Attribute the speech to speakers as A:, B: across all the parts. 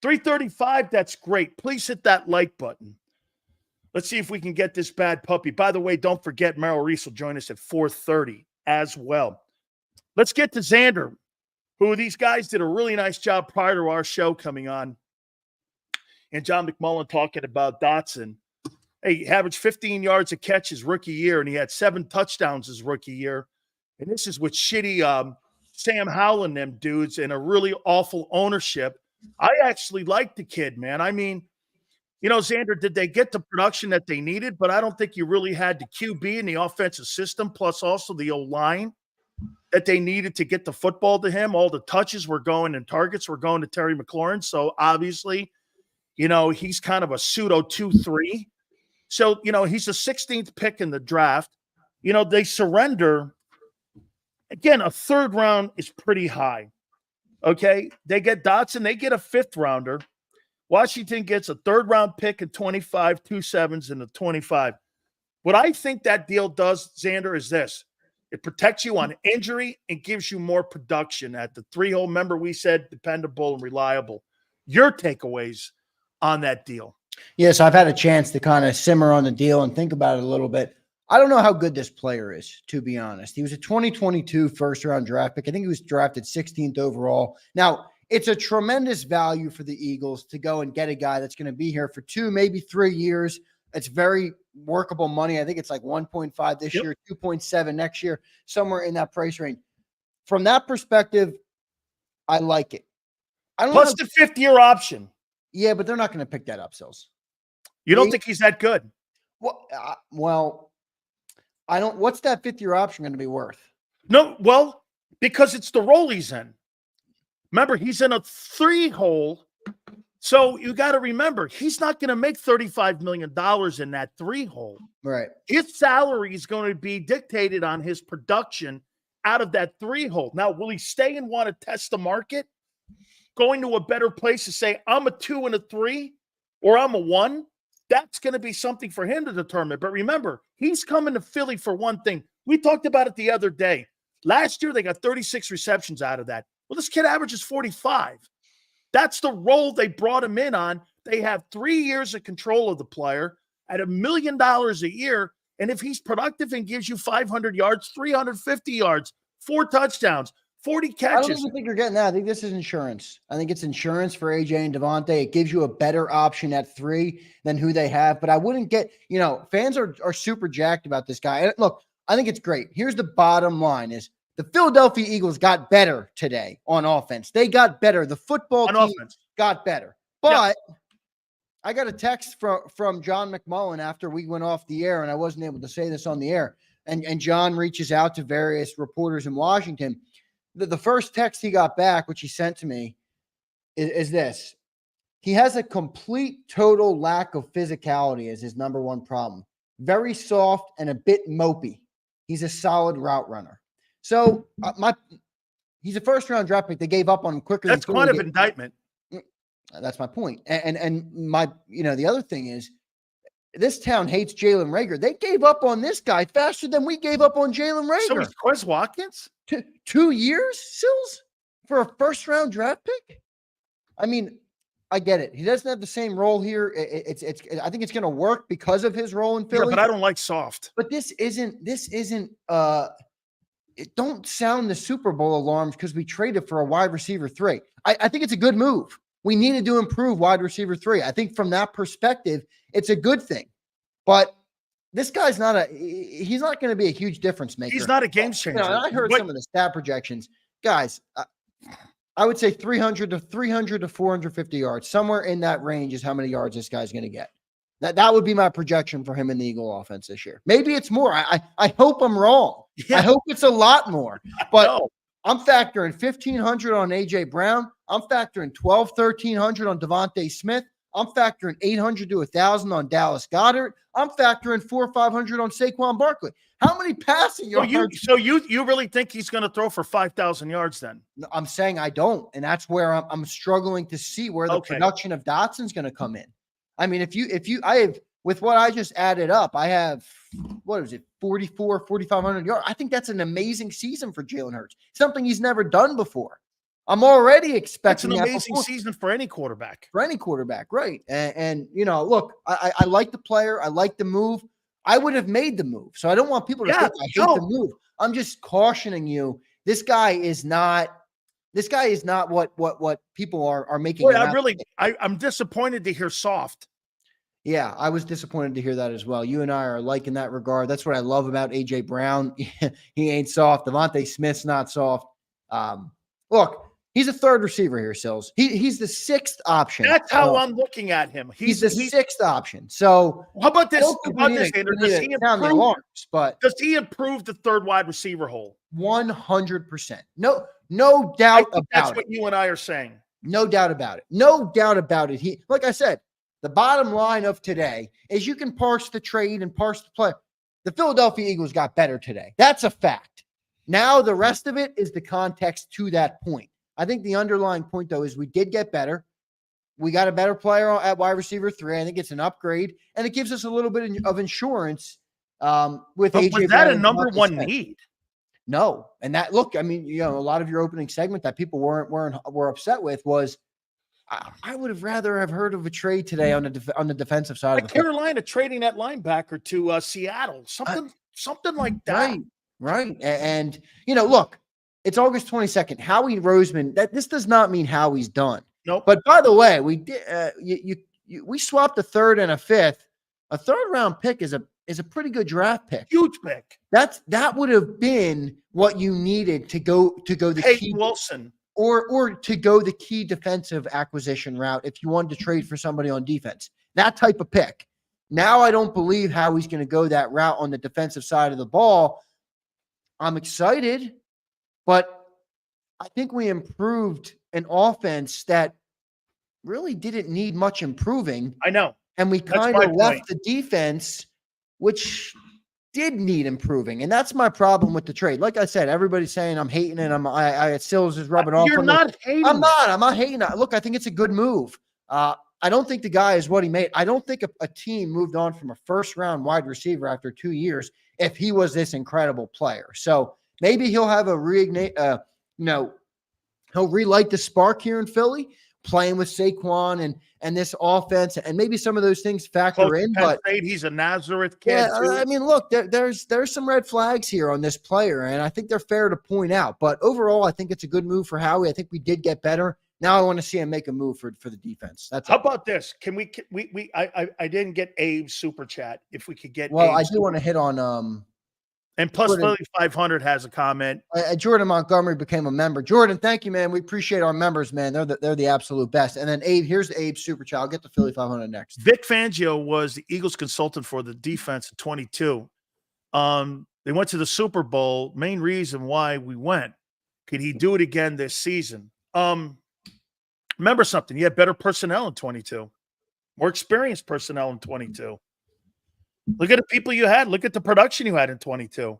A: 335, that's great. Please hit that like button. Let's see if we can get this bad puppy. By the way, don't forget Merrill Reese will join us at 4:30 as well. Let's get to Zander, who these guys did a really nice job prior to our show coming on. And John McMullen talking about Dotson. Hey, he averaged 15 yards a catch his rookie year, and he had 7 touchdowns his rookie year. And this is with shitty Sam Howell and them dudes and a really awful ownership. I actually like the kid, man. I mean, you know, Zander, did they get the production that they needed? But I don't think you really had the QB in the offensive system, plus also the O-line that they needed to get the football to him. All the touches were going and targets were going to Terry McLaurin. So obviously, you know, he's kind of a pseudo 2-3. So, you know, he's the 16th pick in the draft. You know, they surrender. Again, a 3rd round is pretty high. Okay. They get Dotson. They get a 5th rounder. Washington gets a 3rd round pick in 25, 2 7s, and a 25. What I think that deal does, Zander, is this. It protects you on injury and gives you more production at the 3-hole. Remember, we said dependable and reliable. Your takeaways on that deal?
B: Yes, I've had a chance to kind of simmer on the deal and think about it a little bit. I don't know how good this player is, to be honest. He was a 2022 first-round draft pick. I think he was drafted 16th overall. Now, it's a tremendous value for the Eagles to go and get a guy that's going to be here for 2, maybe 3 years. It's very workable money. I think it's like 1.5 this year, 2.7 next year, somewhere in that price range. From that perspective, I like it. I don't
A: Plus the 5th-year option.
B: Yeah, but they're not going to pick that up, Sills.
A: You don't think he's that good?
B: Well, I don't. What's that 5th-year option going to be worth?
A: No, well, because it's the role he's in. Remember, he's in a 3-hole. So you got to remember, he's not going to make $35 million in that 3-hole.
B: Right.
A: His salary is going to be dictated on his production out of that 3-hole. Now, will he stay and want to test the market? Going to a better place to say, I'm a 2 and a 3, or I'm a 1? That's going to be something for him to determine. But remember, he's coming to Philly for one thing. We talked about it the other day. Last year, they got 36 receptions out of that. Well, this kid averages 45. That's the role they brought him in on. They have 3 years of control of the player at $1 million a year. And if he's productive and gives you 500 yards, 350 yards, 4 touchdowns, 40 catches.
B: I don't even think you're getting that. I think this is insurance. I think it's insurance for AJ and Devontae. It gives you a better option at 3 than who they have. But I wouldn't get, you know, fans are super jacked about this guy. And look, I think it's great. Here's the bottom line is the Philadelphia Eagles got better today on offense. They got better. The football team got better. But I got a text from John McMullen after we went off the air, and I wasn't able to say this on the air. And John reaches out to various reporters in Washington. The first text he got back, which he sent to me, is this. He has a complete total lack of physicality as his number one problem. Very soft and a bit mopey. He's a solid route runner. So he's a first-round draft pick. They gave up on him quicker.
A: That's quite an indictment.
B: That's my point. And my, you know, the other thing is this town hates Jalen Reagor. They gave up on this guy faster than we gave up on Jalen Reagor.
A: So is Quez Watkins?
B: 2 years, Sills, for a first-round draft pick? I mean, I get it. He doesn't have the same role here. I think it's going to work because of his role in Philly.
A: Yeah, but I don't like soft.
B: But this isn't it don't sound the Super Bowl alarms because we traded for a wide receiver 3. I think it's a good move. We needed to improve wide receiver 3. I think from that perspective, it's a good thing. But this guy's he's not going to be a huge difference maker.
A: He's not a game changer.
B: You know, I heard some of the stat projections. Guys, I would say 300 to 450 yards. Somewhere in that range is how many yards this guy's going to get. That would be my projection for him in the Eagle offense this year. Maybe it's more. I hope I'm wrong. Yeah. I hope it's a lot more. But I'm factoring 1,500 on A.J. Brown. I'm factoring 1,300 on Devontae Smith. I'm factoring 800 to 1,000 on Dallas Goedert. I'm factoring 400 or 500 on Saquon Barkley. How many passing yards?
A: So you really think he's going to throw for 5,000 yards then?
B: I'm saying I don't, and that's where I'm struggling to see where the production of Dotson's going to come in. I mean, I have, with what I just added up, I have, 4,500 yards. I think that's an amazing season for Jalen Hurts. Something he's never done before. I'm already
A: That's
B: expecting
A: an
B: that
A: amazing season for any quarterback.
B: for any quarterback, right? And you know, look, I like the player, I like the move. I would have made the move, so I don't want people to think I hate the move. I'm just cautioning you. This guy is not. This guy is not what people are making.
A: Boy, I'm disappointed to hear soft.
B: Yeah, I was disappointed to hear that as well. You and I are alike in that regard. That's what I love about AJ Brown. He ain't soft. Devontae Smith's not soft. Look, he's a third receiver here, Sills. He's the sixth option.
A: That's how I'm looking at him.
B: He's the sixth option. So
A: how about this? Does he improve the third wide receiver hole?
B: 100%. No doubt about it.
A: That's what you and I are saying.
B: No doubt about it. No doubt about it. He, like I said, the bottom line of today is you can parse the trade and parse the play. The Philadelphia Eagles got better today. That's a fact. Now the rest of it is the context to that point. I think the underlying point, though, is we did get better. We got a better player at wide receiver 3. I think it's an upgrade, and it gives us a little bit of insurance with AJ.
A: Was that a number one need?
B: No. And that, look, I mean, you know, a lot of your opening segment that people were upset with was, I would have rather have heard of a trade today on the defensive side of the
A: Carolina trading that linebacker to Seattle, something like that.
B: Right. And you know, look, it's August 22nd. Howie Roseman. This does not mean Howie's done.
A: Nope.
B: But by the way, we did. We swapped a third and a fifth. A third round pick is a pretty good draft pick.
A: Huge pick.
B: That would have been what you needed to go the
A: Peyton Wilson.
B: Or to go the key defensive acquisition route if you wanted to trade for somebody on defense. That type of pick. Now I don't believe how he's going to go that route on the defensive side of the ball. I'm excited, but I think we improved an offense that really didn't need much improving.
A: I know.
B: And we kind of left the defense, which did need improving. And that's my problem with the trade. Like I said, everybody's saying I'm hating it. I still is just rubbing off.
A: You're not hating.
B: I'm not hating it. Look, I think it's a good move. I don't think the guy is what he made. I don't think a team moved on from a first-round wide receiver after 2 years if he was this incredible player. So maybe he'll have a reignite, he'll relight the spark here in Philly, playing with Saquon and this offense, and maybe some of those things factor in. But
A: he's a Nazareth kid.
B: Yeah, I mean, look, there's some red flags here on this player, and I think they're fair to point out. But overall, I think it's a good move for Howie. I think we did get better. Now I want to see him make a move for the defense. How
A: about this? Can we I didn't get Abe's super chat. If we could get
B: I do want to hit on
A: and plus Philly 500 has a comment.
B: Jordan Montgomery became a member. Jordan, thank you, man. We appreciate our members, man. They're the absolute best. And then Abe, here's Abe's super chat. I'll get to Philly 500 next.
A: Vic Fangio was the Eagles consultant for the defense in 22. They went to the Super Bowl. Main reason why we went. Could he do it again this season? Remember something. You had better personnel in 22. More experienced personnel in 22. Look at the people you had. Look at the production you had in 22.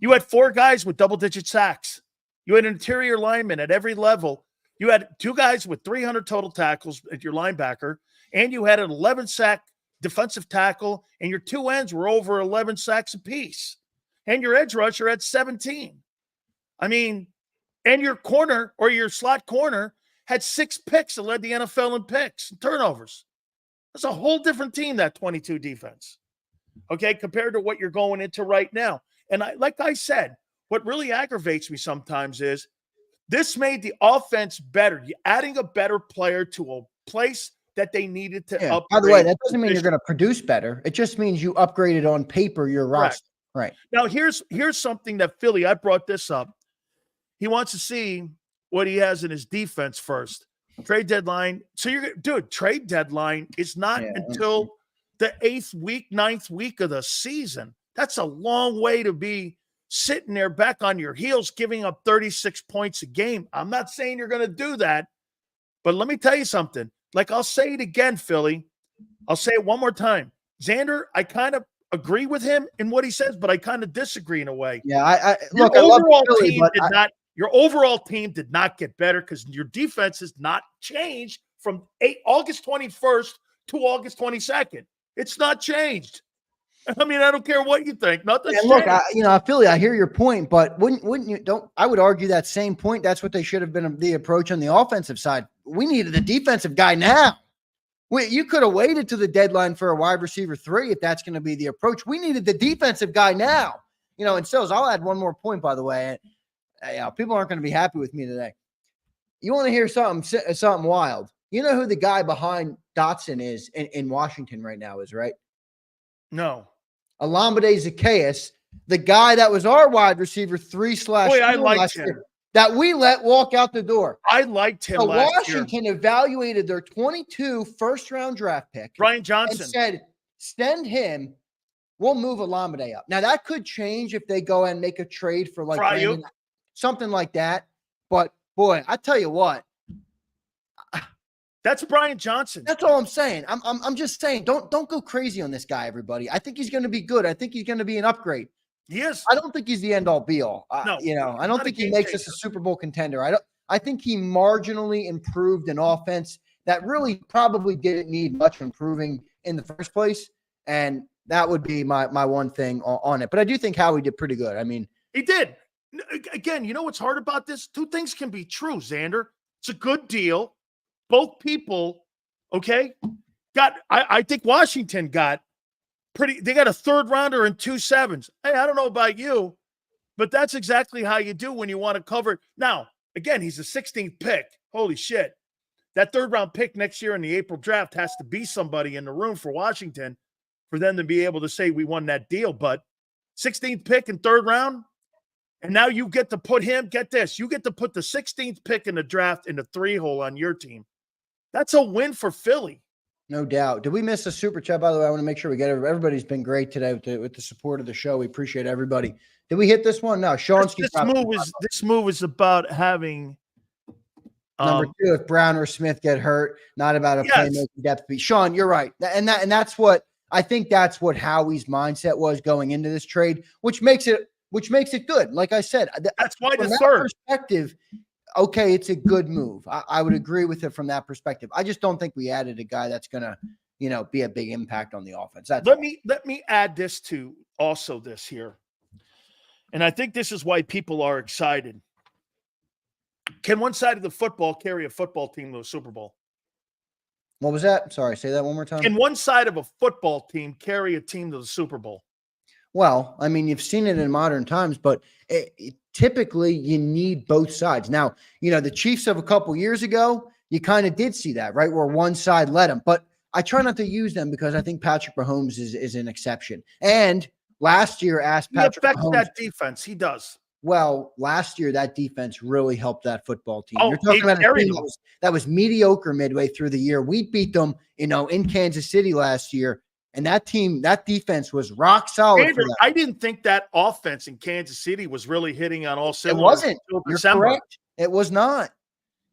A: You had 4 guys with double-digit sacks. You had an interior lineman at every level. You had 2 guys with 300 total tackles at your linebacker, and you had an 11-sack defensive tackle, and your 2 ends were over 11 sacks apiece. And your edge rusher had 17. I mean, and your corner or your slot corner had 6 picks that led the NFL in picks and turnovers. That's a whole different team, that 22 defense. Okay, compared to what you're going into right now. And like I said, what really aggravates me sometimes is this made the offense better. You're adding a better player to a place that they needed to upgrade.
B: By the way, that doesn't mean you're going to produce better. It just means you upgraded on paper your roster. Right.
A: Now, here's something that Philly, I brought this up. He wants to see what he has in his defense first. Trade deadline. So trade deadline is not until the 8th week, 9th week of the season. That's a long way to be sitting there back on your heels, giving up 36 points a game. I'm not saying you're going to do that, but let me tell you something. Like, I'll say it again, Philly. I'll say it one more time. Xander, I kind of agree with him in what he says, but I kind of disagree in a way.
B: Yeah,
A: your overall team did not get better because your defense has not changed from August 21st to August 22nd. It's not changed. I mean, I don't care what you think. Nothing's
B: And look,
A: changed.
B: Philly, I hear your point, but wouldn't you? Don't I would argue that same point. That's what they should have been the approach on the offensive side. We needed a defensive guy now. You could have waited to the deadline for a wide receiver 3 if that's going to be the approach. We needed the defensive guy now. And so I'll add one more point, by the way. People aren't going to be happy with me today. You want to hear something wild? You know who the guy behind Dotson is in Washington right now is, right?
A: No.
B: Olamide Zaccheaus, the guy that was our wide receiver 3/4
A: Boy, I liked him.
B: that we let walk out the door.
A: I liked him
B: So
A: last year.
B: Washington evaluated their 22 first-round draft pick.
A: Brian Johnson.
B: And said, send him. We'll move Olamide up. Now, that could change if they go and make a trade for like Brandon, something like that. But, boy, I tell you what.
A: That's Brian Johnson.
B: That's all I'm saying. I'm just saying, don't go crazy on this guy, everybody. I think he's going to be good. I think he's going to be an upgrade.
A: He is.
B: I don't think he's the end all be all.
A: No,
B: I don't think he makes us a Super Bowl contender. I think he marginally improved an offense that really probably didn't need much improving in the first place. And that would be my one thing on it. But I do think Howie did pretty good. I mean,
A: he did. Again, you know what's hard about this? Two things can be true, Zander. It's a good deal. Both people, okay, I think Washington got they got a 3rd rounder and 2 7s. Hey, I don't know about you, but that's exactly how you do when you want to cover it. Now, again, he's a 16th pick. Holy shit. That 3rd round pick next year in the April draft has to be somebody in the room for Washington for them to be able to say we won that deal. But 16th pick and 3rd round, and now you get to put him, get this, you get to put the 16th pick in the draft in the 3-hole on your team. That's a win for Philly.
B: No doubt. Did we miss a super chat? By the way, I want to make sure we get everybody's been great today with the support of the show. We appreciate everybody. Did we hit this one? No.
A: This move is about having
B: number 2. If Brown or Smith get hurt, not about a playmaking depth piece. Sean, you're right, and that's what I think. That's what Howie's mindset was going into this trade, which makes it good. Like I said,
A: that's why the
B: 3rd perspective. Okay, it's a good move. I would agree with it from that perspective. I just don't think we added a guy that's going to, be a big impact on the offense.
A: Let me add this to also this here. And I think this is why people are excited. Can one side of the football carry a football team to a Super Bowl?
B: What was that? Sorry, say that one more time.
A: Can one side of a football team carry a team to the Super Bowl?
B: Well, I mean, you've seen it in modern times, but typically you need both sides. Now, the Chiefs of a couple years ago, you kind of did see that, right? Where one side led them. But I try not to use them because I think Patrick Mahomes is an exception. And last year, asked Patrick
A: Mahomes. He affects
B: Mahomes,
A: that defense. He does.
B: Well, last year, that defense really helped that football team.
A: Oh,
B: you're talking about a team that was mediocre midway through the year. We beat them, in Kansas City last year. And that defense was rock solid.
A: Andrew, I didn't think that offense in Kansas City was really hitting on all cylinders.
B: It wasn't. You're correct. It was not.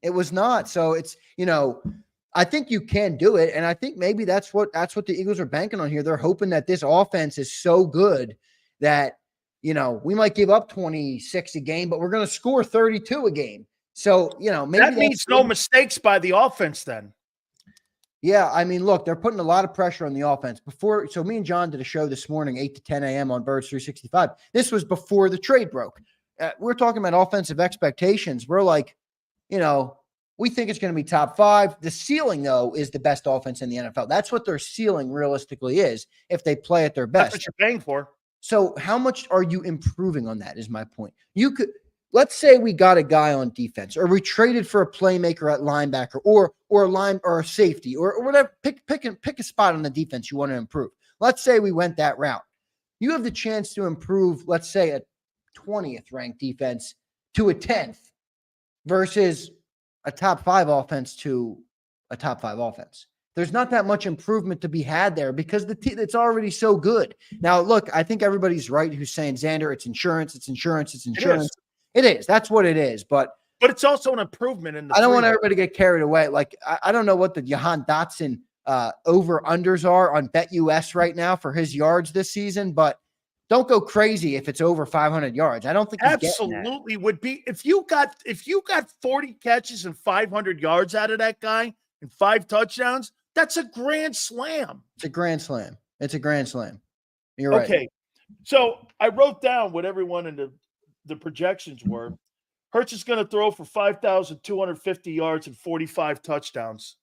B: It was not. So it's, I think you can do it. And I think maybe that's what the Eagles are banking on here. They're hoping that this offense is so good that, we might give up 26 a game, but we're going to score 32 a game. So, maybe
A: that means no mistakes by the offense then.
B: Yeah, I mean, look, they're putting a lot of pressure on the offense. So me and John did a show this morning, 8 to 10 a.m. on Birds 365. This was before the trade broke. We're talking about offensive expectations. We're like, we think it's going to be top 5. The ceiling, though, is the best offense in the NFL. That's what their ceiling realistically is if they play at their best.
A: That's what you're paying for.
B: So how much are you improving on that is my point. Let's say we got a guy on defense, or we traded for a playmaker at linebacker, or a safety, or whatever. Pick a spot on the defense you want to improve. Let's say we went that route. You have the chance to improve, let's say, a 20th ranked defense to a 10th versus a top 5 offense to a top 5 offense. There's not that much improvement to be had there because it's already so good. Now, look, I think everybody's right who's saying, Zander, it's insurance. It is. That's what it is. But
A: it's also an improvement in the.
B: I don't want everybody to get carried away. Like, I don't know what the Jahan Dotson over-unders are on BetUS right now for his yards this season, but don't go crazy if it's over 500 yards. I don't think
A: absolutely would be. If you got 40 catches and 500 yards out of that guy and 5 touchdowns, that's a grand slam.
B: It's a grand slam. You're right.
A: Okay. So I wrote down what everyone in the projections were. Hurts is going to throw for 5,250 yards and 45 touchdowns.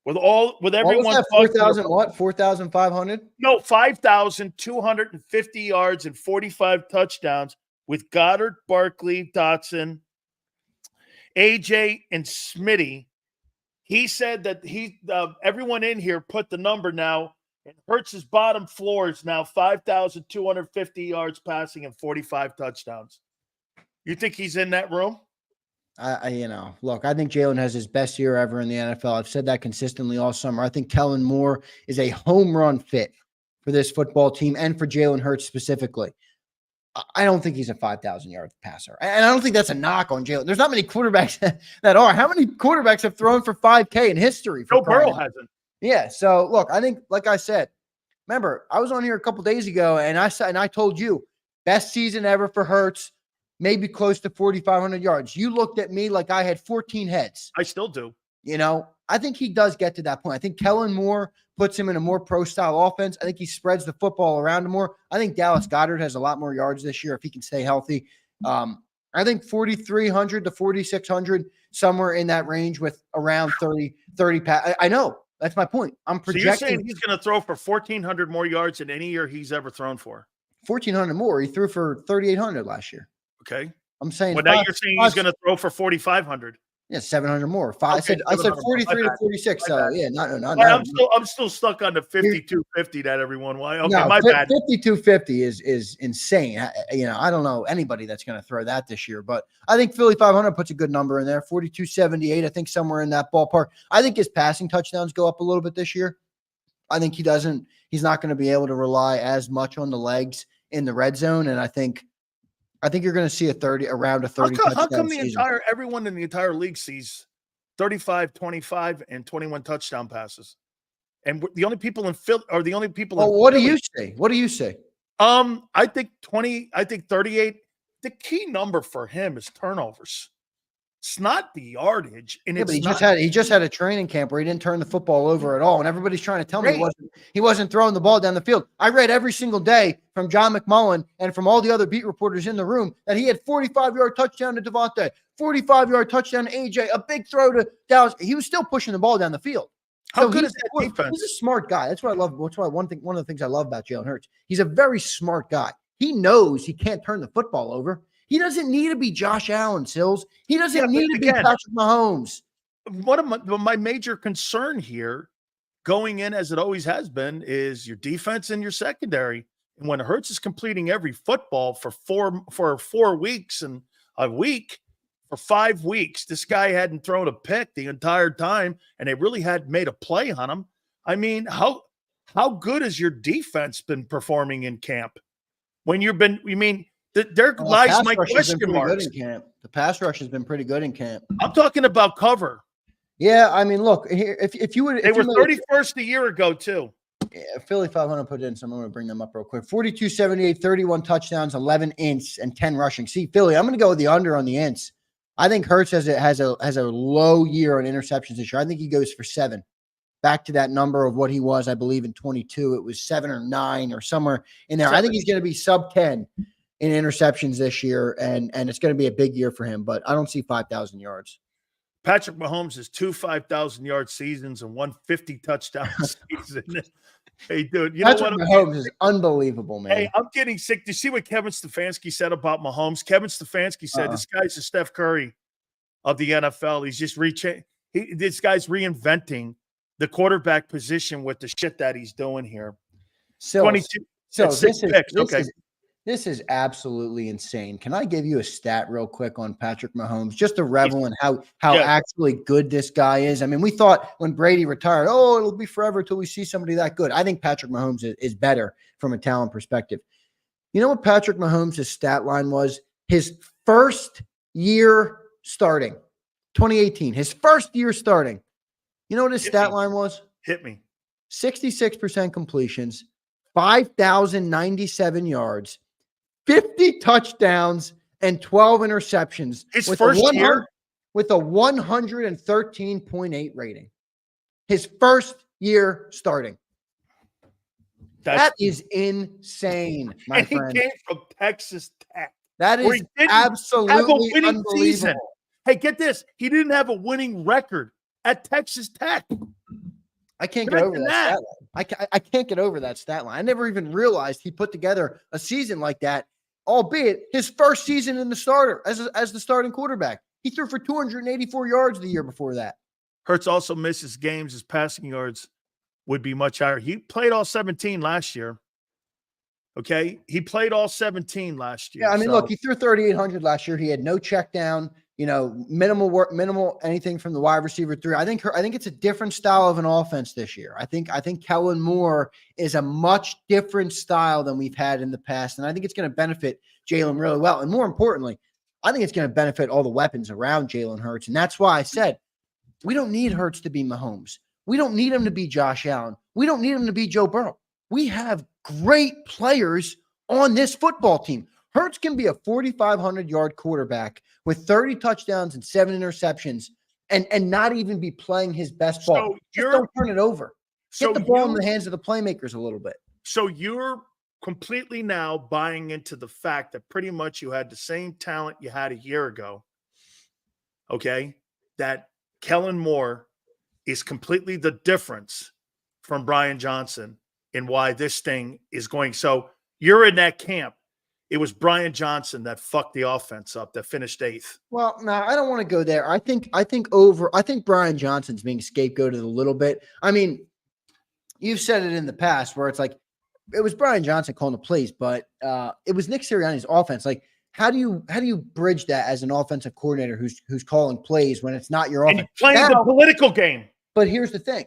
A: With
B: What was
A: everyone
B: that?
A: talking
B: 4,000
A: about,
B: what? 4,500?
A: no, 5,250 yards and 45 touchdowns with Goddard, Barkley, Dotson, AJ, and Smitty. He said that everyone in here put the number now, and Hurts's bottom floor is now 5,250 yards passing and 45 touchdowns. You think he's in that room?
B: Look, I think Jalen has his best year ever in the NFL. I've said that consistently all summer. I think Kellen Moore is a home run fit for this football team and for Jalen Hurts specifically. I don't think he's a 5,000-yard passer. And I don't think that's a knock on Jalen. There's not many quarterbacks that are. How many quarterbacks have thrown for 5K in history?
A: Joe Burrow hasn't.
B: Yeah. So, look, I think, like I said, remember, I was on here a couple days ago, and I told you, best season ever for Hurts, maybe close to 4,500 yards. You looked at me like I had 14 heads.
A: I still do.
B: I think he does get to that point. I think Kellen Moore puts him in a more pro-style offense. I think he spreads the football around him more. I think Dallas Goedert has a lot more yards this year if he can stay healthy. I think 4,300 to 4,600, somewhere in that range with around 30 pass. I know. That's my point. I'm projecting.
A: So you're saying he's going to throw for 1,400 more yards than any year he's ever thrown for?
B: 1,400 more. He threw for 3,800 last year.
A: Okay.
B: I'm saying.
A: Well, now you're saying he's going to throw for 4,500.
B: Yeah, 700 more.
A: Okay,
B: I said 43 to 46. So yeah,
A: I'm still stuck on the 5,250 that everyone. Why? Okay,
B: no,
A: my bad.
B: 5,250 is insane. I don't know anybody that's going to throw that this year, but I think Philly 500 puts a good number in there. 4,278. I think somewhere in that ballpark. I think his passing touchdowns go up a little bit this year. I think he's not going to be able to rely as much on the legs in the red zone, and I think you're going to see around a 30.
A: How come everyone in the entire league sees 35, 25, and 21 touchdown passes, and the only people in Philly are the only people?
B: What do you say? What do you say?
A: I think 20. I think 38. The key number for him is turnovers. It's not the yardage, and
B: but he just had a training camp where he didn't turn the football over at all, and everybody's trying to tell me he wasn't throwing the ball down the field. I read every single day from John McMullen and from all the other beat reporters in the room that he had 45-yard touchdown to Devontae, 45-yard touchdown to AJ, a big throw to Dallas. He was still pushing the ball down the field.
A: How good is that defense?
B: He's a smart guy. That's what I love. That's why one of the things I love about Jalen Hurts. He's a very smart guy. He knows he can't turn the football over. He doesn't need to be Josh Allen, Sills. He doesn't need to be Patrick Mahomes.
A: One of my major concern here, going in as it always has been, is your defense and your secondary. And when Hurts is completing every football for 4 weeks and a week, for 5 weeks, this guy hadn't thrown a pick the entire time, and they really hadn't made a play on him. I mean, how good has your defense been performing in camp? There lies my question marks.
B: The pass rush has been pretty good in camp.
A: I'm talking about cover.
B: Yeah, I mean, look, here, if you would,
A: they were 31st a year ago too.
B: Yeah, Philly 500 put it in, so I'm going to bring them up real quick. 42-78, 31 touchdowns, 11 ints, and 10 rushing. See, Philly, I'm going to go with the under on the ints. I think Hurts has a low year on interceptions this year. I think he goes for 7. Back to that number of what he was, I believe, in 22. It was 7 or 9 or somewhere in there.
A: 7.
B: I think he's going to be sub 10 in interceptions this year, and it's going to be a big year for him, but I don't see 5,000 yards.
A: Patrick Mahomes has 2 5,000-yard seasons and 1 50-touchdown season. Hey, dude, you
B: Patrick
A: know what?
B: Mahomes is unbelievable, man.
A: Hey, I'm getting sick. Do you see what Kevin Stefanski said about Mahomes? Kevin Stefanski said this guy's the Steph Curry of the NFL. He's just this guy's reinventing the quarterback position with the shit that he's doing here.
B: So
A: 22.
B: So
A: This
B: is absolutely insane. Can I give you a stat real quick on Patrick Mahomes, just to revel in how actually good this guy is? I mean, we thought when Brady retired, it'll be forever until we see somebody that good. I think Patrick Mahomes is better from a talent perspective. You know what Patrick Mahomes' stat line was? His first year starting, 2018, his first year starting. You know what his stat line was?
A: Hit me.
B: 66% completions, 5,097 yards, 50 touchdowns, and 12 interceptions.
A: His first year?
B: With a 113.8 rating. His first year starting. That is insane, my
A: and
B: friend.
A: he came from Texas Tech.
B: That
A: where
B: is
A: he didn't
B: absolutely
A: have a winning
B: unbelievable.
A: season. Hey, get this. He didn't have a winning record at Texas Tech.
B: I can't get over that stat line. I can't get over that stat line. I never even realized he put together a season like that, albeit his first season in the starter as the starting quarterback. He threw for 284 yards the year before that.
A: Hurts also misses games. His passing yards would be much higher. He played all 17 last year. Okay? He played all 17 last year.
B: Yeah, I mean, look, he threw 3,800 last year. He had no check down, minimal work, minimal anything from the wide receiver through. I think it's a different style of an offense this year. I think Kellen Moore is a much different style than we've had in the past. And I think it's going to benefit Jalen really well. And more importantly, I think it's going to benefit all the weapons around Jalen Hurts. And that's why I said, we don't need Hurts to be Mahomes. We don't need him to be Josh Allen. We don't need him to be Joe Burrow. We have great players on this football team. Hurts can be a 4,500-yard quarterback with 30 touchdowns and 7 interceptions and not even be playing his best ball. Just don't turn it over. Get the ball in the hands of the playmakers a little bit.
A: So you're completely now buying into the fact that pretty much you had the same talent you had a year ago, okay, that Kellen Moore is completely the difference from Brian Johnson in why this thing is going. So you're in that camp. It was Brian Johnson that fucked the offense up, that finished 8th.
B: Well, no, I don't want to go there. I think Brian Johnson's being scapegoated a little bit. I mean, you've said it in the past where it's like it was Brian Johnson calling the plays, but it was Nick Sirianni's offense. Like, how do you bridge that as an offensive coordinator who's calling plays when it's not your offense?
A: Playing the political game.
B: But here's the thing.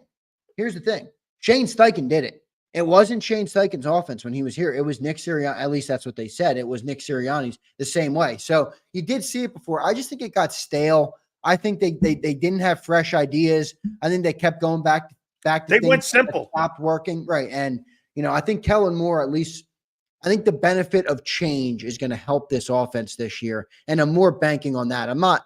B: Shane Steichen did it. It wasn't Shane Steichen's offense when he was here. It was Nick Sirianni. At least that's what they said. It was Nick Sirianni's the same way. So you did see it before. I just think it got stale. I think they didn't have fresh ideas. I think they kept going back to
A: they went simple.
B: Stopped working. Right. And, I think Kellen Moore, at least, I think the benefit of change is going to help this offense this year. And I'm more banking on that. I'm not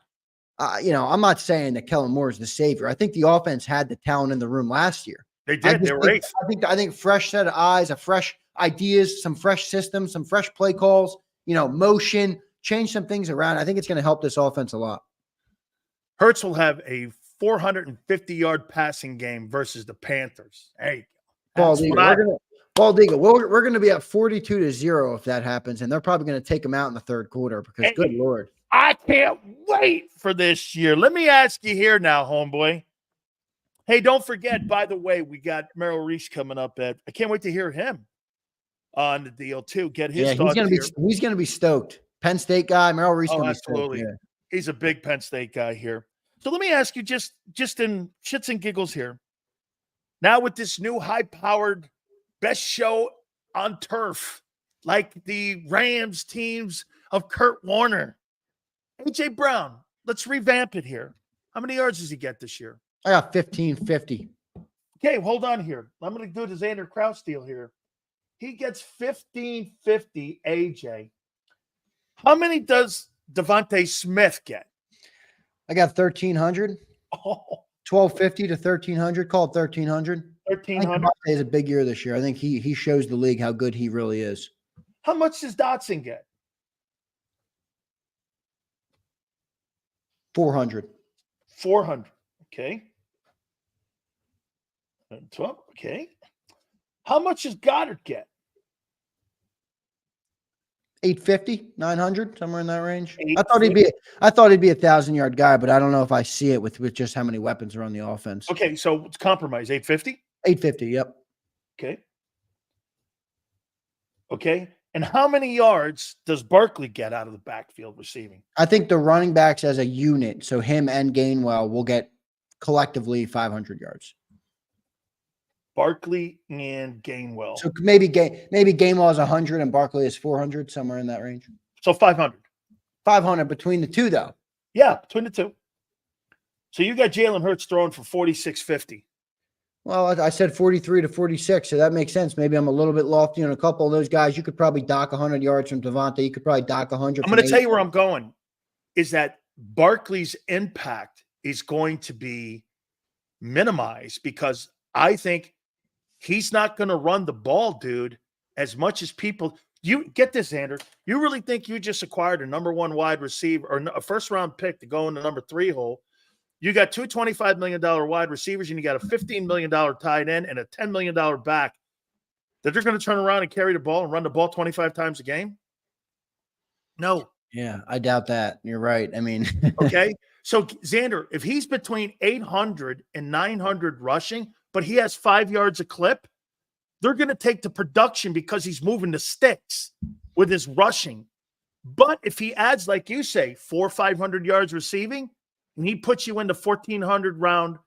B: saying that Kellen Moore is the savior. I think the offense had the talent in the room last year.
A: They did. They were 8th.
B: I think fresh set of eyes, a fresh ideas, some fresh systems, some fresh play calls, motion, change some things around. I think it's going to help this offense a lot.
A: Hurts will have a 450-yard passing game versus the Panthers. Hey,
B: Bald Eagle. We're going to be at 42-0 if that happens, and they're probably going to take them out in the third quarter because, good Lord.
A: I can't wait for this year. Let me ask you here now, homeboy. Hey, don't forget, by the way, we got Merrill Reese coming up. I can't wait to hear him on the deal, too. Get his thoughts here.
B: He's going to be stoked. Penn State guy, Merrill Reese.
A: Oh, absolutely. He's a big Penn State guy here. So let me ask you just in shits and giggles here. Now with this new high-powered best show on turf, like the Rams teams of Kurt Warner, A.J. Brown, let's revamp it here. How many yards does he get this year?
B: I got 1550.
A: Okay, hold on here. I'm going to do the Zander Krause deal here. He gets 1550, AJ. How many does Devontae Smith get?
B: I got 1,300.
A: Oh.
B: 1,250 to 1,300. Call it 1,300.
A: 1,300.
B: Devontae is a big year this year. I think he shows the league how good he really is.
A: How much does Dotson get?
B: 400.
A: 400. Okay. 12. Okay. How much does Goddard get?
B: 850, 900, somewhere in that range. I thought he'd be a 1,000-yard guy, but I don't know if I see it with just how many weapons are on the offense.
A: Okay, so it's compromise. 850?
B: 850, yep.
A: Okay. Okay. And how many yards does Barkley get out of the backfield receiving?
B: I think the running backs as a unit, so him and Gainwell, will get collectively 500 yards.
A: Barkley and Gainwell.
B: So maybe Gainwell is 100 and Barkley is 400, somewhere in that range.
A: So 500.
B: 500 between the two, though.
A: Yeah, between the two. So you got Jalen Hurts throwing for 4650.
B: Well, I said 43 to 46, so that makes sense. Maybe I'm a little bit lofty on a couple of those guys. You could probably dock 100 yards from Devontae. You could probably dock 100.
A: I'm going to tell you where I'm going, is that Barkley's impact is going to be minimized because I think he's not going to run the ball, dude, as much as people. You get this, Zander. You really think you just acquired a number 1 wide receiver or a first-round pick to go in the number 3 hole? You got two $25 million wide receivers, and you got a $15 million tight end and a $10 million back that they're going to turn around and carry the ball and run the ball 25 times a game? No.
B: Yeah, I doubt that. You're right. I mean,
A: okay. So, Zander, if he's between 800 and 900 rushing, but he has 5 yards a clip, they're going to take the production because he's moving the sticks with his rushing. But if he adds, like you say, 400 or 500 yards receiving, and he puts you in the 1,400 round,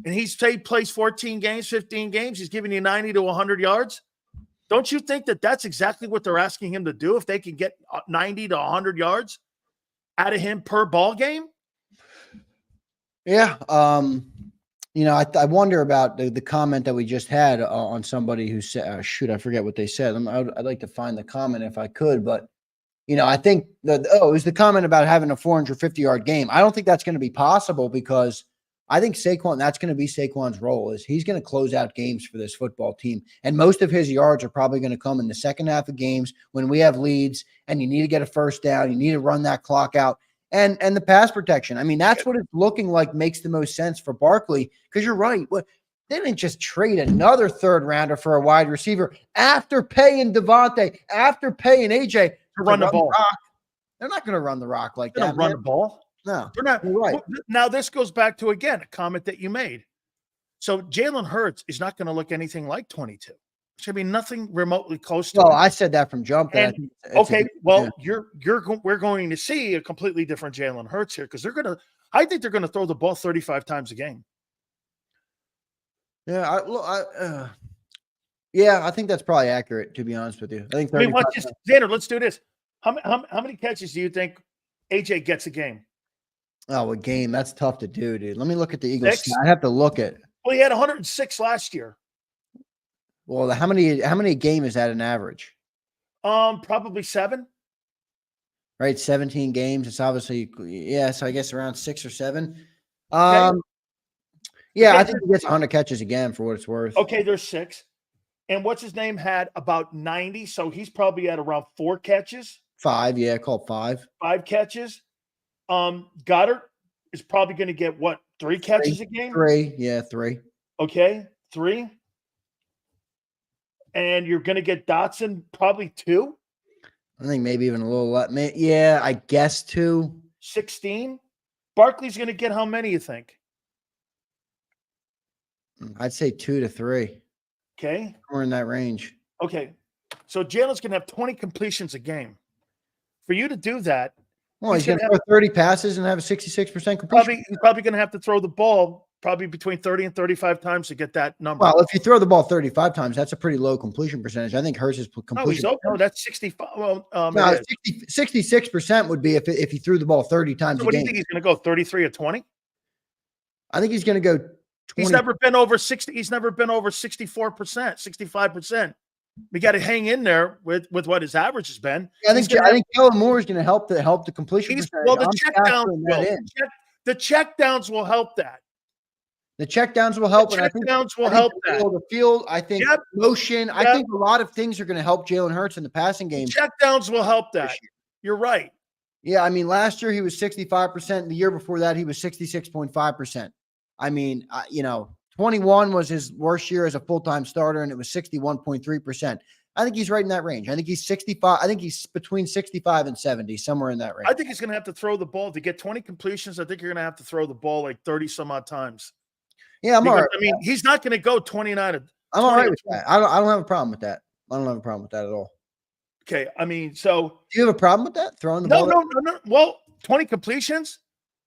A: and he plays 14 games, 15 games, he's giving you 90 to 100 yards. Don't you think that that's exactly what they're asking him to do if they can get 90 to 100 yards out of him per ball game?
B: Yeah. You know, I wonder about the comment that we just had on somebody who said, shoot, I forget what they said. I'd like to find the comment if I could, but you know, I think it was the comment about having a 450-yard game. I don't think that's going to be possible because I think Saquon, that's going to be Saquon's role, is he's going to close out games for this football team. And most of his yards are probably going to come in the second half of games when we have leads and you need to get a first down. You need to run that clock out and the pass protection. I mean, that's what it's looking like makes the most sense for Barkley, because you're right. They didn't just trade another third rounder for a wide receiver after paying Devontae, after paying AJ
A: to run the ball.
B: They're not going to run the rock like
A: that. Run the ball.
B: No,
A: they're not.
B: Right.
A: Now, this goes back to, again, a comment that you made. So Jalen Hurts is not going to look anything like 22. It's going to be nothing remotely close to it.
B: Well, I said that from jump.
A: We're going to see a completely different Jalen Hurts here because I think they're going to throw the ball 35 times a game.
B: Yeah, I think that's probably accurate, to be honest with you. I think.
A: Zander, let's do this. How many catches do you think AJ gets a game?
B: Oh, a game. That's tough to do, dude. Let me look at the Eagles. I have to look at.
A: Well, he had 106 last year.
B: Well, how many a game is that an average?
A: Probably 7.
B: Right, 17 games. It's obviously, so I guess around 6 or 7.
A: Okay.
B: Yeah, I think he gets 100 catches again for what it's worth.
A: Okay, there's 6. And what's his name had about 90, so he's probably at around 4 catches.
B: 5, yeah, called 5.
A: 5 catches. Goddard is probably going to get 3 catches a game?
B: 3, yeah, 3.
A: Okay, 3. And you're going to get Dotson probably 2.
B: I think maybe even a little less. Yeah, I guess 2.
A: 16. Barkley's going to get how many, you think?
B: I'd say 2 to 3.
A: Okay.
B: We're in that range.
A: Okay. So Jalen's going to have 20 completions a game. For you to do that,
B: well, he's going to throw 30 passes and have a 66% completion.
A: He's probably going to have to throw the ball probably between 30 and 35 times to get that number.
B: Well, if you throw the ball 35 times, that's a pretty low completion percentage. I think Hurts' completion.
A: No, that's 65. Well,
B: 66% would be if he threw the ball 30 times a game.
A: What do you think he's going to go, 33 or 20?
B: I think he's going to go 20.
A: He's never been over 60. He's never been over 64%, 65%. We got to hang in there with what his average has been.
B: Yeah, I think Kellen Moore is going to help the completion percentage.
A: Well, the check downs will help that.
B: The check downs will help.
A: The check downs will help that.
B: The field, I think motion. Yep. I think a lot of things are going to help Jalen Hurts in the passing game.
A: Check downs will help that. You're right.
B: Yeah, I mean, last year he was 65%. The year before that, he was 66.5%. I mean, 21 was his worst year as a full-time starter, and it was 61.3%. I think he's right in that range. I think he's 65. I think he's between 65 and 70, somewhere in that range.
A: I think he's going to have to throw the ball to get 20 completions. I think you're going to have to throw the ball like 30 some odd times.
B: Yeah, I'm all right.
A: I mean, he's not going to go 29.
B: I'm all right with that. I don't have a problem with that. I don't have a problem with that at all.
A: Okay, I mean, so
B: do you have a problem with that? Throwing the ball?
A: No. Well, 20 completions.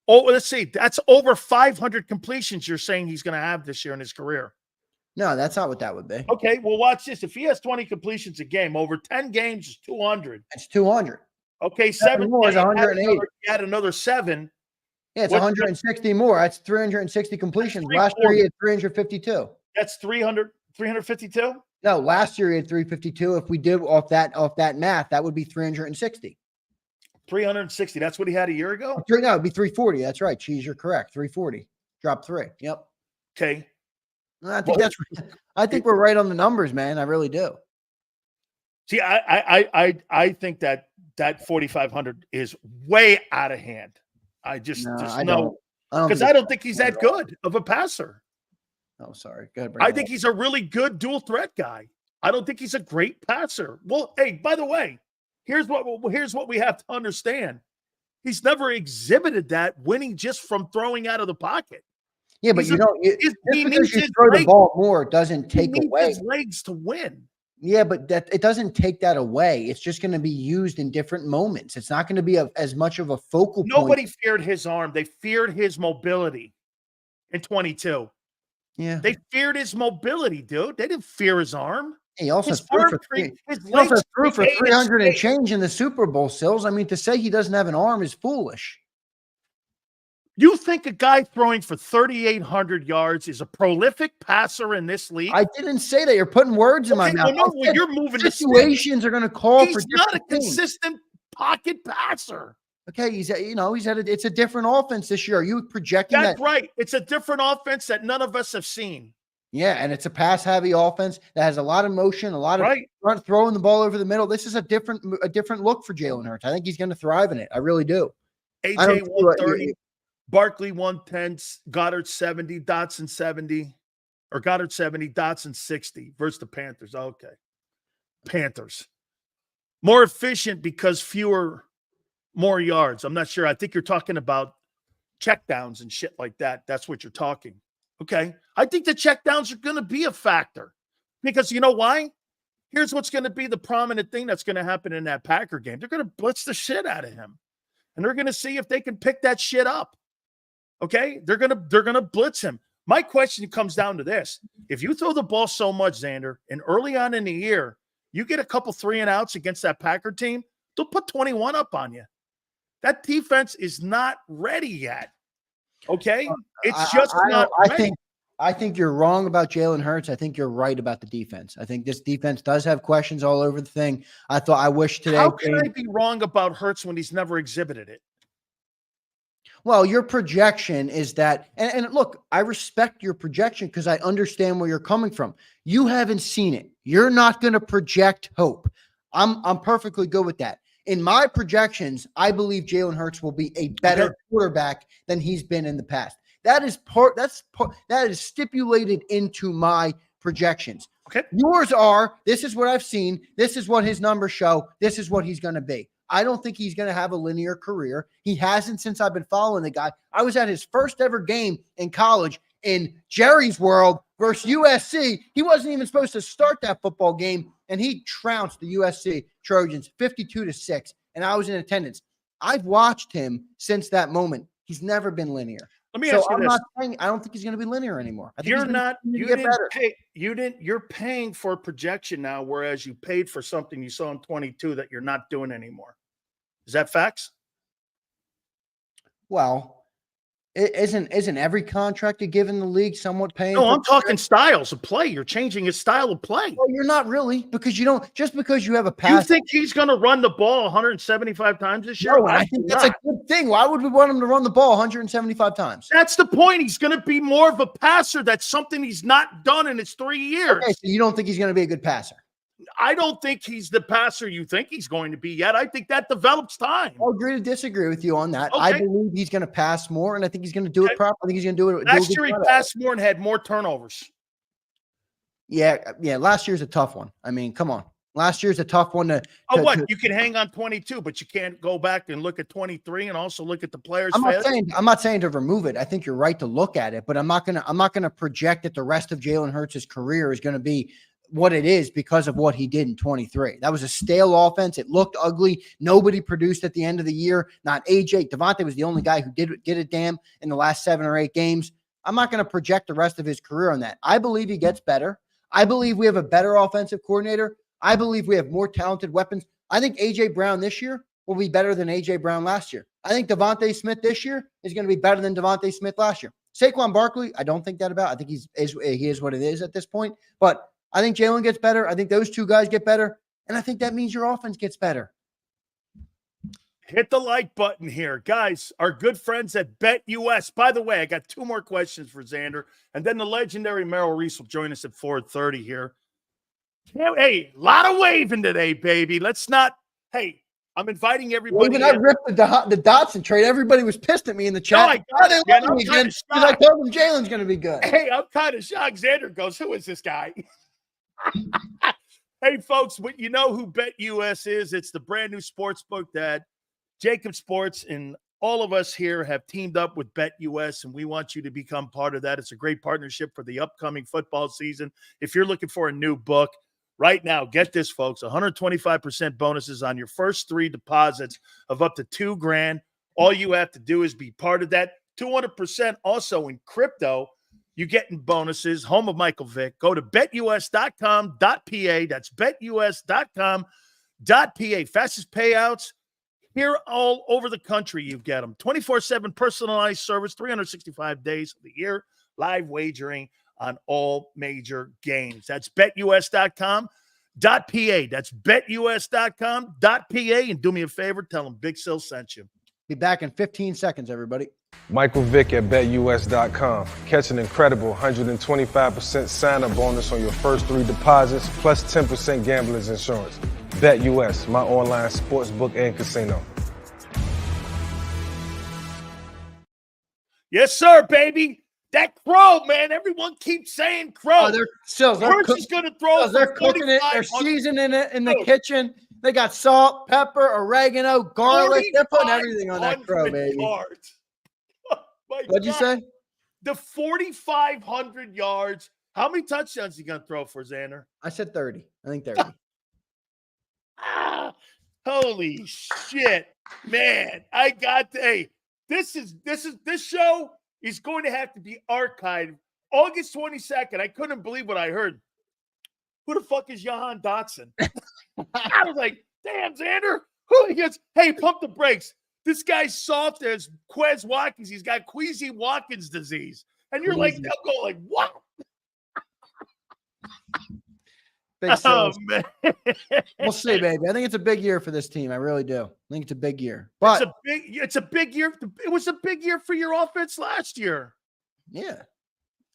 A: Oh, let's see. That's over 500 completions you're saying he's going to have this year in his career.
B: No, that's not what that would be.
A: Okay, well, watch this. If he has 20 completions a game, over 10 games is 200.
B: It's 200.
A: Okay, 7
B: more is 108.
A: Add another 7.
B: Yeah, it's 160 more. That's 360 completions. Last year he had 352.
A: That's 352?
B: No, last year he had 352. If we did off that math, that would be 360.
A: 360. That's what he had a year ago?
B: No, it'd be 340. That's right. Cheese, you're correct. 340. Drop 3. Yep.
A: Okay.
B: I think I think we're right on the numbers, man. I really do.
A: See, I think that 4,500 is way out of hand. I just
B: don't
A: because I don't think he's that good of a passer.
B: Oh, sorry. Go ahead.
A: I think he's a really good dual threat guy. I don't think he's a great passer. Well, hey, by the way, here's what we have to understand. He's never exhibited that winning just from throwing out of the pocket.
B: Yeah, but just because you throw the ball more doesn't take away
A: his legs to win.
B: Yeah, but it doesn't take that away. It's just going to be used in different moments. It's not going to be as much of a focal point.
A: Nobody feared his arm. They feared his mobility in 22.
B: Yeah.
A: They feared his mobility, dude. They didn't fear his arm.
B: He also threw for 300 and change in the Super Bowl, Sills. I mean, to say he doesn't have an arm is foolish.
A: You think a guy throwing for 3,800 yards is a prolific passer in this league?
B: I didn't say that. You're putting words in my mouth.
A: No, you're moving.
B: Situations are going to call for.
A: He's not a consistent pocket passer.
B: Okay, it's a different offense this year. Are you projecting that?
A: That's right. It's a different offense that none of us have seen.
B: Yeah, and it's a pass-heavy offense that has a lot of motion, a lot of throwing the ball over the middle. This is a different look for Jalen Hurts. I think he's going to thrive in it. I really do.
A: AJ 130, Barkley 110, Goddard 70, Dotson 70, or Goddard 70, Dotson 60 versus the Panthers. Okay. Panthers. More efficient because more yards. I'm not sure. I think you're talking about checkdowns and shit like that. That's what you're talking. Okay. I think the checkdowns are going to be a factor because you know why? Here's what's going to be the prominent thing that's going to happen in that Packer game. They're going to blitz the shit out of him. And they're going to see if they can pick that shit up. Okay? They're going to blitz him. My question comes down to this. If you throw the ball so much, Zander, and early on in the year, you get a couple 3-and-outs against that Packer team, they'll put 21 up on you. That defense is not ready yet. Okay? It's just not ready.
B: I think you're wrong about Jalen Hurts. I think you're right about the defense. I think this defense does have questions all over the thing. I wish today.
A: How can I be wrong about Hurts when he's never exhibited it?
B: Well, your projection is that, and look, I respect your projection because I understand where you're coming from. You haven't seen it. You're not going to project hope. I'm perfectly good with that. In my projections, I believe Jalen Hurts will be a better quarterback than he's been in the past. That is stipulated into my projections.
A: Okay.
B: Yours are, this is what I've seen. This is what his numbers show. This is what he's going to be. I don't think he's going to have a linear career. He hasn't since I've been following the guy. I was at his first ever game in college in Jerry's World versus USC. He wasn't even supposed to start that football game, and he trounced the USC Trojans 52-6, and I was in attendance. I've watched him since that moment. He's never been linear.
A: Let me ask you this.
B: I don't think he's going to be linear anymore. I think
A: you're paying for a projection now, whereas you paid for something you saw in 22 that you're not doing anymore. Is that facts?
B: Well, isn't every contract you give in the league somewhat paying?
A: No, I'm talking styles of play. You're changing his style of play.
B: Well, you're not really, because because you have a pass.
A: You think he's going to run the ball 175 times this year?
B: No, I think that's a good thing. Why would we want him to run the ball 175 times?
A: That's the point. He's going to be more of a passer. That's something he's not done in his 3 years.
B: Okay, so you don't think he's going to be a good passer?
A: I don't think he's the passer you think he's going to be yet. I think that develops time.
B: I'll agree to disagree with you on that.
A: Okay.
B: I believe he's going to pass more, and I think he's going to do it properly. I think he's going to do it.
A: Last year he passed more and had more turnovers.
B: Yeah. Last year's a tough one. I mean, come on. Last year's a tough one to.
A: You can hang on 22, but you can't go back and look at 23 and also look at the players.
B: I'm not saying to remove it. I think you're right to look at it, but I'm not gonna project that the rest of Jalen Hurts' career is going to be what it is because of what he did in 23. That was a stale offense. It looked ugly. Nobody produced at the end of the year. Not AJ. Devontae was the only guy who did a damn in the last 7 or 8 games. I'm not going to project the rest of his career on that. I believe he gets better. I believe we have a better offensive coordinator. I believe we have more talented weapons. I think AJ Brown this year will be better than AJ Brown last year. I think Devontae Smith this year is going to be better than Devontae Smith last year. Saquon Barkley, I don't think that about. I think he is what it is at this point. But I think Jalen gets better. I think those two guys get better. And I think that means your offense gets better.
A: Hit the like button here. Guys, our good friends at BetUS. By the way, I got 2 more questions for Zander, and then the legendary Merrill Reese will join us at 4:30 here. Hey, a lot of waving today, baby. Let's not – hey, I'm inviting everybody.
B: Even I ripped the Dotson trade. Everybody was pissed at me in the chat.
A: No, I got it, man. I'm
B: again because I told them Jalen's going to be good.
A: Hey, I'm kind of shocked. Zander goes, who is this guy? Hey, folks, you know who BetUS is. It's the brand new sports book that JAKIB Sports and all of us here have teamed up with BetUS, and we want you to become part of that. It's a great partnership for the upcoming football season. If you're looking for a new book, right now, get this, folks, 125% bonuses on your first 3 deposits of up to $2,000. All you have to do is be part of that. 200% also in crypto. You getting bonuses. Home of Michael Vick. Go to betus.com.pa. That's betus.com.pa. Fastest payouts here all over the country. You get them. 24/7 personalized service, 365 days of the year. Live wagering on all major games. That's betus.com.pa. That's betus.com.pa. And do me a favor, tell them Big Sil sent you.
B: Be back in 15 seconds, everybody.
C: Michael Vick at betus.com. Catch an incredible 125% sign-up bonus on your first 3 deposits, plus 10% gambler's insurance. BetUS, my online sports book and casino.
A: Yes, sir, baby. That crow, man. Everyone keeps saying crow.
B: Oh, they're
A: going to throw.
B: They're cooking it. They're seasoning it in the kitchen. They got salt, pepper, oregano, garlic. They're putting everything on that crow, baby. What'd you say?
A: The 4,500 yards. How many touchdowns are you going to throw for, Zander? I
B: said 30. I think 30.
A: Holy shit, man. I got to, hey, this show is going to have to be archived August 22nd. I couldn't believe what I heard. Who the fuck is Jahan Dotson? I was like, damn, Zander. Who he gets? Hey, pump the brakes. This guy's soft as Quez Watkins. He's got Queasy Watkins disease. And you're like, they'll go like, what?
B: Big sales. Man. We'll see, baby. I think it's a big year for this team. I really do. I think it's a big year. But
A: it's a big year. It was a big year for your offense last year.
B: Yeah.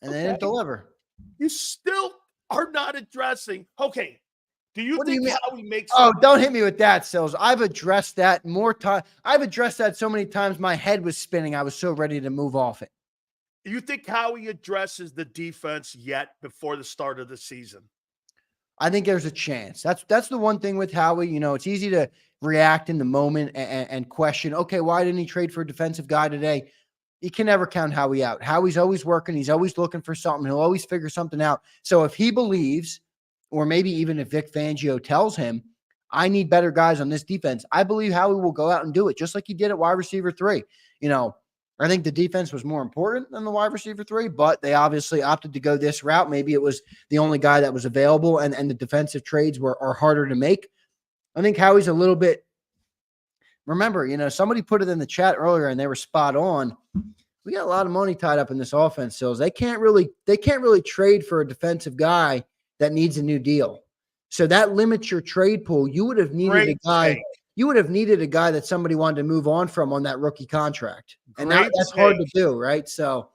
B: And they didn't deliver.
A: You still are not addressing. Okay. Do you think how he makes?
B: Oh, don't hit me with that, Sills. I've addressed that more time. I've addressed that so many times. My head was spinning. I was so ready to move off it.
A: Do you think how he addresses the defense yet before the start of the season?
B: I think there's a chance. That's the one thing with Howie. You know, it's easy to react in the moment and question, okay, why didn't he trade for a defensive guy today? You can never count Howie out. Howie's always working. He's always looking for something. He'll always figure something out. So if he believes, or maybe even if Vic Fangio tells him, I need better guys on this defense, I believe Howie will go out and do it, just like he did at wide receiver 3. You know, I think the defense was more important than the wide receiver 3, but they obviously opted to go this route. Maybe it was the only guy that was available, and the defensive trades are harder to make. I think Howie's a little bit – remember, you know, somebody put it in the chat earlier, and they were spot on. We got a lot of money tied up in this offense, Sills. They can't really trade for a defensive guy that needs a new deal. So that limits your trade pool. You would have needed a guy. You would have needed a guy that somebody wanted to move on from on that rookie contract. And that's hard to do, right? So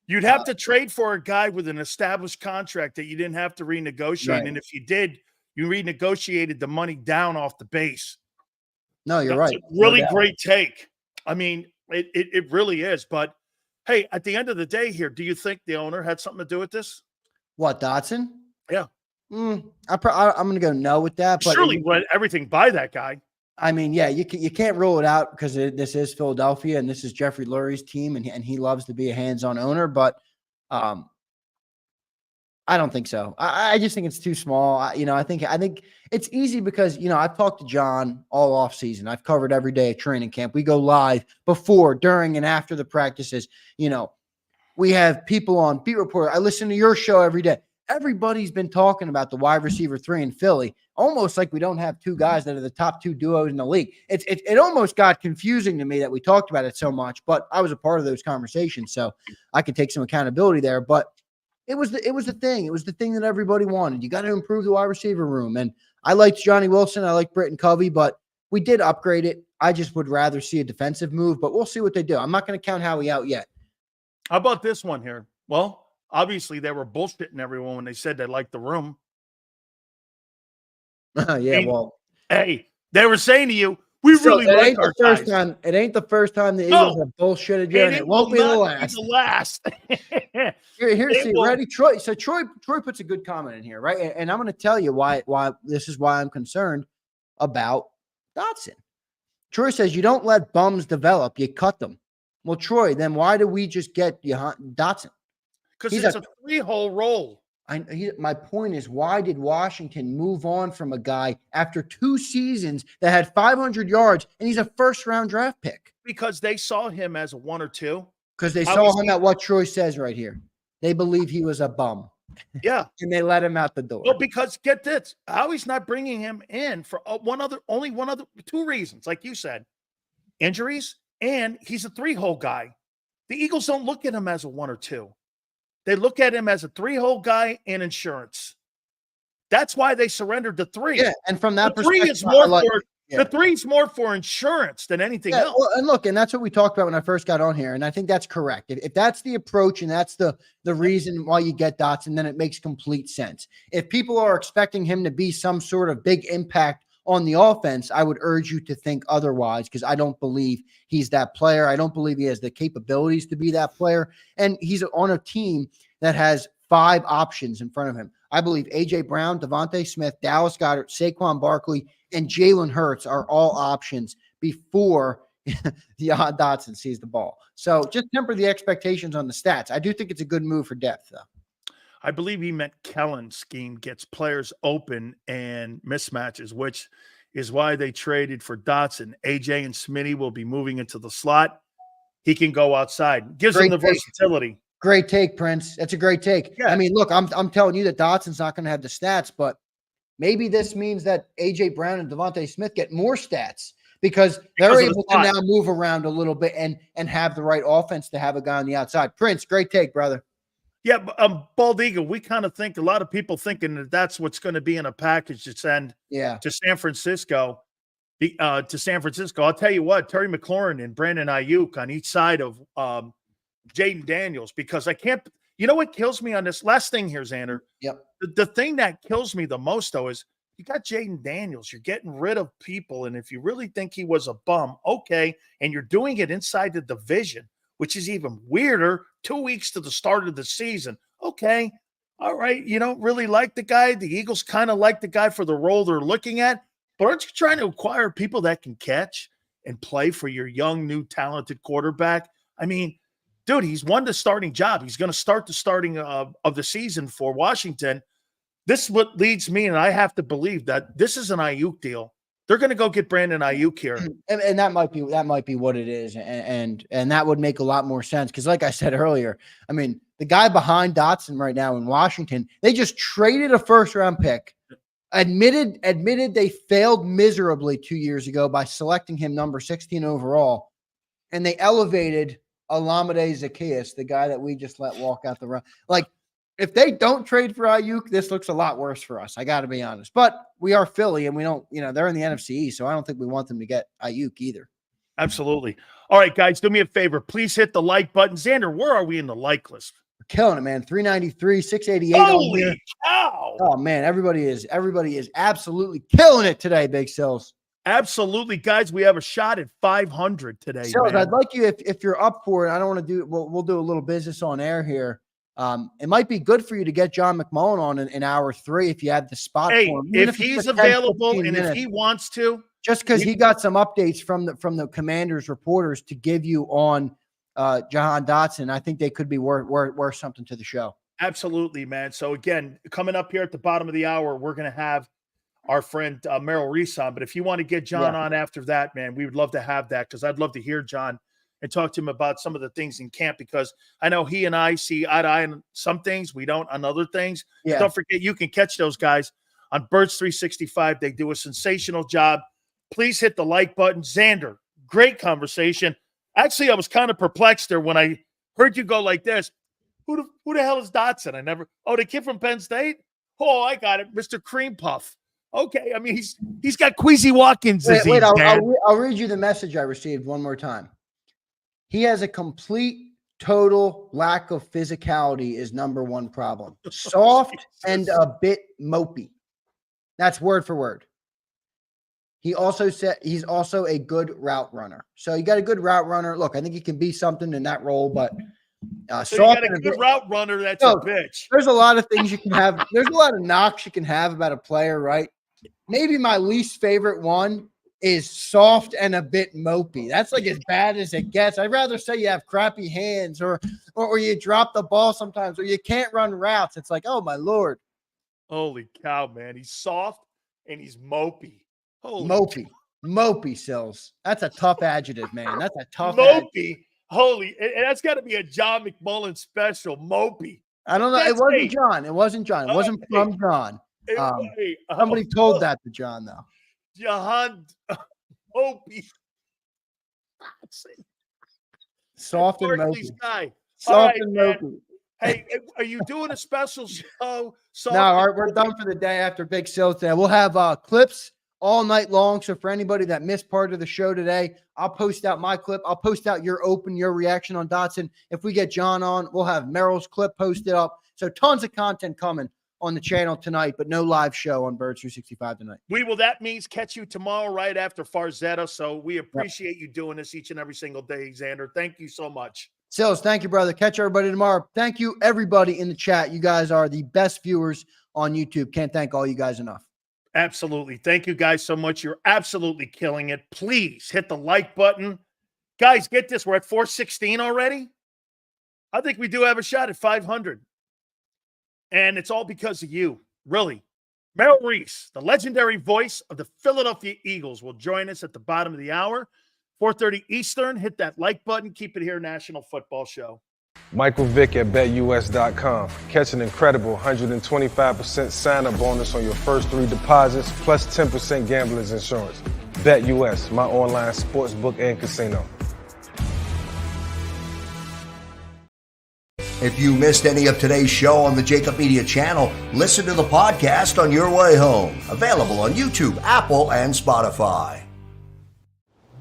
A: you'd have to trade for a guy with an established contract that you didn't have to renegotiate. Right. And if you did, you renegotiated the money down off the base.
B: No, you're
A: That's
B: right.
A: A really great take. I mean, it really is. But hey, at the end of the day here, do you think the owner had something to do with this?
B: What, Dotson?
A: Yeah.
B: I'm going to go no with that. But
A: surely read everything by that guy.
B: I mean, yeah, you can't rule it out because this is Philadelphia and this is Jeffrey Lurie's team, and he loves to be a hands-on owner. But I don't think so. I just think it's too small. I think it's easy because I've talked to John all off season. I've covered every day at training camp. We go live before, during, and after the practices. We have people on beat reporter. I listen to your show every day. Everybody's been talking about the wide receiver 3 in Philly, almost like we don't have 2 guys that are the top 2 duos in the league. It almost got confusing to me that we talked about it so much, but I was a part of those conversations, so I can take some accountability there. But it was the thing. It was the thing that everybody wanted. You got to improve the wide receiver room. And I liked Johnny Wilson. I like Britton Covey, but we did upgrade it. I just would rather see a defensive move, but we'll see what they do. I'm not going to count Howie out yet.
A: How about this one here? Well, obviously they were bullshitting everyone when they said they liked the room.
B: Yeah, well,
A: hey, they were saying to you, we really like our guys.
B: It ain't the first time the Eagles have bullshitted you, and it won't be the last. Here's ready, Troy. So Troy puts a good comment in here, right? And I'm going to tell you why this is why I'm concerned about Dotson. Troy says you don't let bums develop, you cut them. Well, Troy, then why do we just get Dotson?
A: Because it's a 3-hole roll.
B: My point is, why did Washington move on from a guy after 2 seasons that had 500 yards and he's a first-round draft pick?
A: Because they saw him as a 1 or 2.
B: Because they saw him at what Troy says right here. They believe he was a bum.
A: Yeah.
B: And they let him out the door.
A: Well, because get this, Howie's not bringing him in for only 2 reasons, like you said, injuries, and he's a 3-hole guy. The Eagles don't look at him as a 1 or 2. They look at him as a 3-hole guy and insurance. That's why they surrendered the 3.
B: Yeah, and from that
A: perspective, the 3 is more for insurance than anything else.
B: Well, and look, and that's what we talked about when I first got on here, and I think that's correct. If that's the approach and that's the reason why you get Dotson, then it makes complete sense. If people are expecting him to be some sort of big impact on the offense, I would urge you to think otherwise, because I don't believe he's that player. I don't believe he has the capabilities to be that player. And he's on a team that has 5 options in front of him. I believe A.J. Brown, Devontae Smith, Dallas Goedert, Saquon Barkley, and Jalen Hurts are all options before Dotson sees the ball. So just temper the expectations on the stats. I do think it's a good move for depth, though.
A: I believe he meant Kellen's scheme gets players open and mismatches, which is why they traded for Dotson. AJ and Smitty will be moving into the slot. He can go outside. Gives him the versatility.
B: Great take, Prince. That's a great take.
A: Yeah.
B: I mean, look, I'm telling you that Dotson's not going to have the stats, but maybe this means that AJ Brown and Devontae Smith get more stats because they're able to now move around a little bit and have the right offense to have a guy on the outside. Prince, great take, brother.
A: Yeah, Bald Eagle, we kind of think, a lot of people thinking that that's what's going to be in a package to send to San Francisco. I'll tell you what, Terry McLaurin and Brandon Ayuk on each side of Jaden Daniels, because I can't – you know what kills me on this? Last thing here, Zander.
B: Yep.
A: The thing that kills me the most, though, is you got Jaden Daniels. You're getting rid of people, and if you really think he was a bum, okay, and you're doing it inside the division, which is even weirder, 2 weeks to the start of the season. Okay, all right, you don't really like the guy. The Eagles kind of like the guy for the role they're looking at, but aren't you trying to acquire people that can catch and play for your young, new, talented quarterback? I mean, dude, he's won the starting job. He's going to start the starting of the season for Washington. This is what leads me, and I have to believe that this is an Ayuk deal. They're going to go get Brandon Ayuk here.
B: And that might be what it is. And that would make a lot more sense. Because like I said earlier, I mean, the guy behind Dotson right now in Washington, they just traded a first-round pick, admitted they failed miserably 2 years ago by selecting him number 16 overall, and they elevated Olamide Zaccheaus, the guy that we just let walk out the run. Like, if they don't trade for Ayuk, this looks a lot worse for us. I got to be honest. But we are Philly, and we don't, they're in the NFC East, so I don't think we want them to get Ayuk either.
A: Absolutely. All right, guys, do me a favor. Please hit the like button. Xander, where are we in the like list?
B: We're killing it, man. 393, 688.
A: Holy cow.
B: Oh, man, everybody is absolutely killing it today, Big Sills.
A: Absolutely, guys. We have a shot at 500 today.
B: Sills, I'd like you, if you're up for it, I don't want to do it. We'll do a little business on air here. It might be good for you to get John McMullen on in hour 3 if you have the spot for him.
A: If he's available and if he wants to.
B: Just because he got some updates from the Commanders reporters to give you on Jahan Dotson, I think they could be worth something to the show.
A: Absolutely, man. So, again, coming up here at the bottom of the hour, we're going to have our friend Merrill Reese on. But if you want to get John on after that, man, we would love to have that because I'd love to hear John and talk to him about some of the things in camp, because I know he and I see eye to eye on some things. We don't on other things. Yeah. Don't forget, you can catch those guys on Birds 365. They do a sensational job. Please hit the like button. Xander, great conversation. Actually, I was kind of perplexed there when I heard you go like this. Who the hell is Dotson? The kid from Penn State? Oh, I got it. Mr. Cream Puff. Okay, I mean he's got Queasy Watkins disease.
B: Wait,
A: Dan.
B: I'll read you the message I received one more time. He has a complete, total lack of physicality is number one problem. Soft and a bit mopey. That's word for word. He also said he's also a good route runner. So you got a good route runner. Look, I think he can be something in that role, but
A: so you got a good route runner. That's a bitch.
B: There's a lot of things you can have. There's a lot of knocks you can have about a player, right? Maybe my least favorite one is soft and a bit mopey. That's like as bad as it gets. I'd rather say you have crappy hands or you drop the ball sometimes or you can't run routes. It's like, oh my Lord.
A: Holy cow, man. He's soft and he's mopey. Holy
B: Mopey, Sills. That's a tough adjective, man. That's a tough
A: mopey.
B: Adjective.
A: Holy, and that's got to be a John McMullen special. Mopey.
B: I don't know. It wasn't John. It wasn't John. It wasn't from John. Somebody told that to John, though.
A: John Mopey.
B: Soft and mopey.
A: Soft and mopey. Hey, are you doing a special show?
B: No, we're done for the day after Big Sills today. We'll have clips all night long. So for anybody that missed part of the show today, I'll post out my clip. I'll post out your reaction on Dotson. If we get John on, we'll have Merrill's clip posted up. So tons of content coming on the channel tonight, but no live show on Birds 365 tonight.
A: That means catch you tomorrow right after Farzetta. So we appreciate you doing this each and every single day, Zander. Thank you so much.
B: Sills, thank you, brother. Catch everybody tomorrow. Thank you, everybody in the chat. You guys are the best viewers on YouTube. Can't thank all you guys enough.
A: Absolutely. Thank you guys so much. You're absolutely killing it. Please hit the like button. Guys, get this. We're at 416 already. I think we do have a shot at 500. And it's all because of you. Really. Merrill Reese, the legendary voice of the Philadelphia Eagles, will join us at the bottom of the hour. 4:30 Eastern. Hit that like button. Keep it here, National Football Show.
C: Michael Vick at BetUS.com. Catch an incredible 125% sign-up bonus on your first 3 deposits, plus 10% gambler's insurance. BetUS, my online sportsbook and casino.
D: If you missed any of today's show on the JAKIB Media channel, listen to the podcast on your way home. Available on YouTube, Apple, and Spotify.